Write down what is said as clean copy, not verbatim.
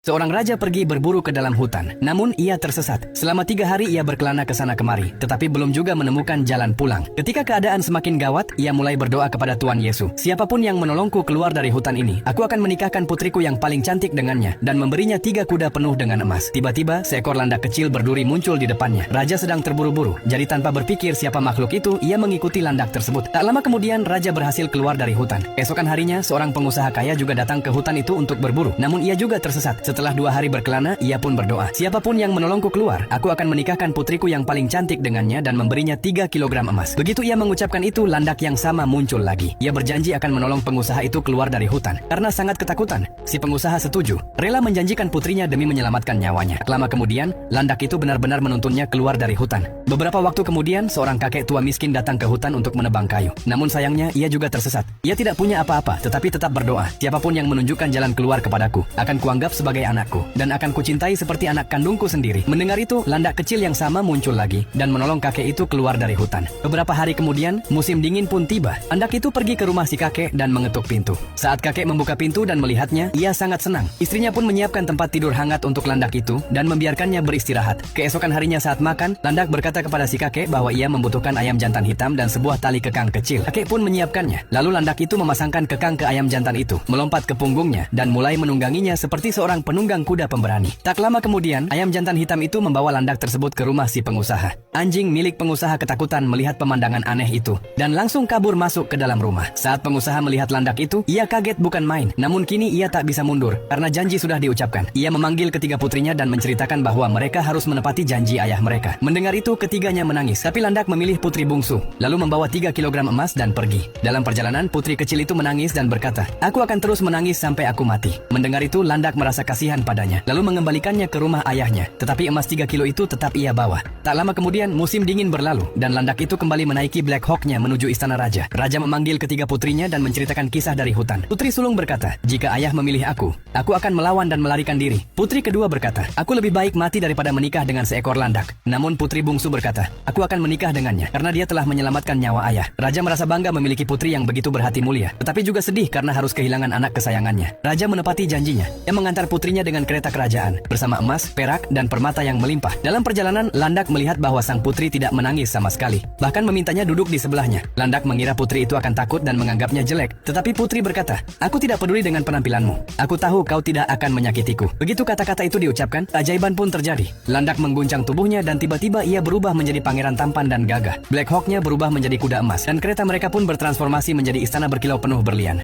Seorang raja pergi berburu ke dalam hutan, namun ia tersesat. Selama 3 hari ia berkelana ke sana kemari, tetapi belum juga menemukan jalan pulang. Ketika keadaan semakin gawat, ia mulai berdoa kepada Tuhan Yesus. Siapapun yang menolongku keluar dari hutan ini, aku akan menikahkan putriku yang paling cantik dengannya, dan memberinya 3 kuda penuh dengan emas. Tiba-tiba, seekor landak kecil berduri muncul di depannya. Raja sedang terburu-buru, jadi tanpa berpikir siapa makhluk itu, ia mengikuti landak tersebut. Tak lama kemudian, raja berhasil keluar dari hutan. Esokan harinya, seorang pengusaha kaya juga datang ke hutan itu untuk berburu, namun ia juga tersesat. Setelah 2 hari berkelana, ia pun berdoa, siapapun yang menolongku keluar, aku akan menikahkan putriku yang paling cantik dengannya dan memberinya 3 kilogram emas. Begitu ia mengucapkan itu, landak yang sama muncul lagi. Ia berjanji akan menolong pengusaha itu keluar dari hutan. Karena sangat ketakutan, si pengusaha setuju, rela menjanjikan putrinya demi menyelamatkan nyawanya. Lama kemudian, landak itu benar-benar menuntunnya keluar dari hutan. Beberapa waktu kemudian, seorang kakek tua miskin datang ke hutan untuk menebang kayu. Namun sayangnya, ia juga tersesat. Ia tidak punya apa-apa, tetapi tetap berdoa, siapapun yang menunjukkan jalan keluar kepadaku, akan kuanggap sebagai anakku, dan akan kucintai seperti anak kandungku sendiri. Mendengar itu, landak kecil yang sama muncul lagi, dan menolong kakek itu keluar dari hutan. Beberapa hari kemudian, musim dingin pun tiba. Landak itu pergi ke rumah si kakek dan mengetuk pintu. Saat kakek membuka pintu dan melihatnya, ia sangat senang. Istrinya pun menyiapkan tempat tidur hangat untuk landak itu, dan membiarkannya beristirahat. Keesokan harinya saat makan, landak berkata kepada si kakek bahwa ia membutuhkan ayam jantan hitam dan sebuah tali kekang kecil. Kakek pun menyiapkannya. Lalu landak itu memasangkan kekang ke ayam jantan itu, melompat ke punggungnya, dan mulai menungganginya seperti seorang penunggang kuda pemberani. Tak lama kemudian, ayam jantan hitam itu membawa landak tersebut ke rumah si pengusaha. Anjing milik pengusaha ketakutan melihat pemandangan aneh itu, dan langsung kabur masuk ke dalam rumah. Saat pengusaha melihat landak itu, ia kaget bukan main. Namun kini ia tak bisa mundur, karena janji sudah diucapkan. Ia memanggil ketiga putrinya dan menceritakan bahwa mereka harus menepati janji ayah mereka. Mendengar itu, ketiganya menangis, tapi landak memilih putri bungsu, lalu membawa 3 kilogram emas dan pergi. Dalam perjalanan, putri kecil itu menangis dan berkata, aku akan terus menangis sampai aku mati. Mendengar itu, landak merasa kasihan padanya, lalu mengembalikannya ke rumah ayahnya. Tetapi emas 3 kilo itu tetap ia bawa. Tak lama kemudian, musim dingin berlalu, dan landak itu kembali menaiki Black Hawk-nya menuju istana raja. Raja memanggil ketiga putrinya dan menceritakan kisah dari hutan. Putri sulung berkata, jika ayah memilih aku akan melawan dan melarikan diri. Putri kedua berkata, aku lebih baik mati daripada menikah dengan seekor landak. Namun putri bungsu berkata, aku akan menikah dengannya, karena dia telah menyelamatkan nyawa ayah. Raja merasa bangga memiliki putri yang begitu berhati mulia, tetapi juga sedih karena harus kehilangan anak kesayangannya. Raja menepati janjinya. Ia mengantar putrinya dengan kereta kerajaan, bersama emas, perak, dan permata yang melimpah. Dalam perjalanan, landak melihat bahwa sang putri tidak menangis sama sekali, bahkan memintanya duduk di sebelahnya. Landak mengira putri itu akan takut dan menganggapnya jelek, tetapi putri berkata, aku tidak peduli dengan penampilanmu. Aku tahu kau tidak akan menyakitiku. Begitu kata-kata itu diucapkan, keajaiban pun terjadi. Landak mengguncang tubuhnya dan tiba-tiba ia berubah menjadi pangeran tampan dan gagah. Black Hawk-nya berubah menjadi kuda emas, dan kereta mereka pun bertransformasi menjadi istana berkilau penuh berlian.